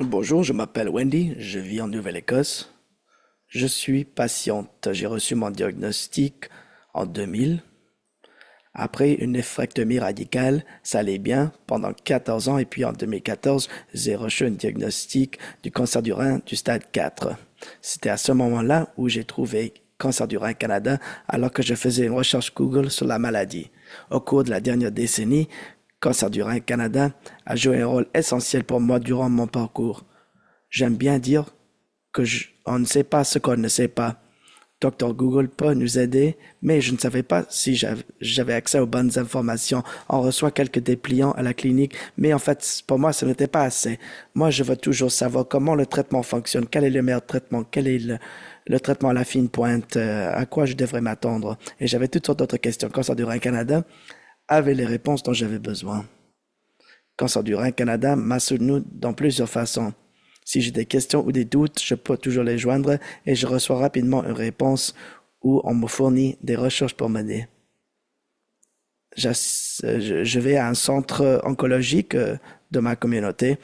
Bonjour, je m'appelle Wendy, je vis en Nouvelle-Écosse. Je suis patiente. J'ai reçu mon diagnostic en 2000. Après une néphrectomie radicale, ça allait bien pendant 14 ans et puis en 2014, j'ai reçu un diagnostic du cancer du rein du stade 4. C'était à ce moment-là où j'ai trouvé Cancer du rein Canada alors que je faisais une recherche Google sur la maladie. Au cours de la dernière décennie, Cancer du rein Canada a joué un rôle essentiel pour moi durant mon parcours. J'aime bien dire on ne sait pas ce qu'on ne sait pas. Docteur Google peut nous aider, mais je ne savais pas si j'avais accès aux bonnes informations. On reçoit quelques dépliants à la clinique, mais en fait, pour moi, ce n'était pas assez. Moi, je veux toujours savoir comment le traitement fonctionne, quel est le meilleur traitement, quel est le traitement à la fine pointe, à quoi je devrais m'attendre. Et j'avais toutes sortes d'autres questions. Cancer du rein Canada avait les réponses dont j'avais besoin. Cancer du rein Canada m'a soutenu dans plusieurs façons. Si j'ai des questions ou des doutes, je peux toujours les joindre et je reçois rapidement une réponse ou on me fournit des recherches pour m'aider. Je vais à un centre oncologique de ma communauté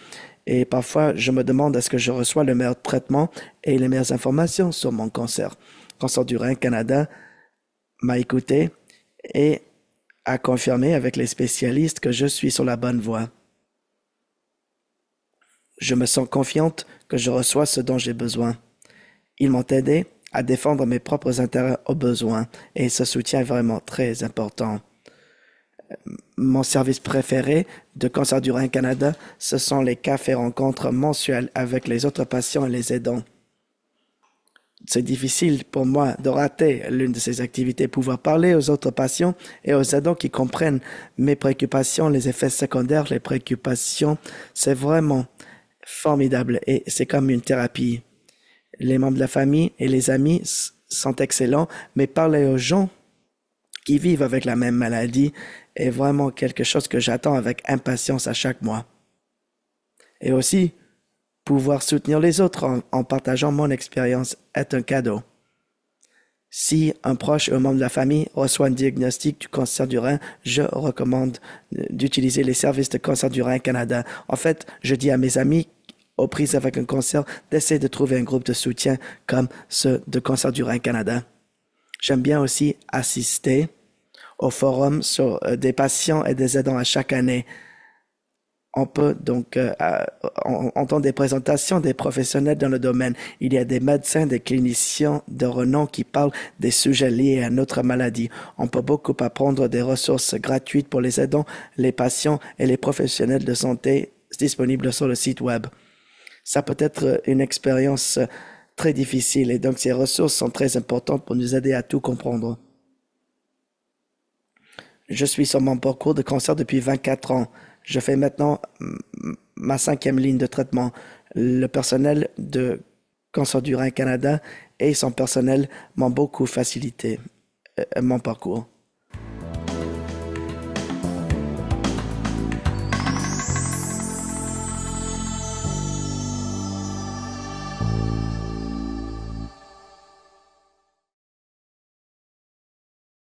et parfois je me demande est-ce que je reçois le meilleur traitement et les meilleures informations sur mon cancer. Cancer du rein Canada m'a écouté et a confirmé avec les spécialistes que je suis sur la bonne voie. Je me sens confiante que je reçois ce dont j'ai besoin. Ils m'ont aidé à défendre mes propres intérêts au besoin et ce soutien est vraiment très important. Mon service préféré de Cancer du Rein Canada, ce sont les cafés rencontres mensuels avec les autres patients et les aidants. C'est difficile pour moi de rater l'une de ces activités, pouvoir parler aux autres patients et aux aidants qui comprennent mes préoccupations, les effets secondaires, les préoccupations. C'est vraiment formidable et c'est comme une thérapie. Les membres de la famille et les amis sont excellents, mais parler aux gens qui vivent avec la même maladie est vraiment quelque chose que j'attends avec impatience à chaque mois. Et aussi, pouvoir soutenir les autres en partageant mon expérience est un cadeau. Si un proche ou un membre de la famille reçoit un diagnostic du cancer du rein, je recommande d'utiliser les services de Cancer du rein Canada. En fait, je dis à mes amis aux prises avec un cancer d'essayer de trouver un groupe de soutien comme ceux de Cancer du rein Canada. J'aime bien aussi assister au forum sur des patients et des aidants à chaque année. On peut donc entendre des présentations des professionnels dans le domaine. Il y a des médecins, des cliniciens de renom qui parlent des sujets liés à notre maladie. On peut beaucoup apprendre des ressources gratuites pour les aidants, les patients et les professionnels de santé disponibles sur le site web. Ça peut être une expérience très difficile et donc ces ressources sont très importantes pour nous aider à tout comprendre. Je suis sur mon parcours de cancer depuis 24 ans. Je fais maintenant ma cinquième ligne de traitement. Le personnel de Cancer du rein Canada et son personnel m'ont beaucoup facilité mon parcours.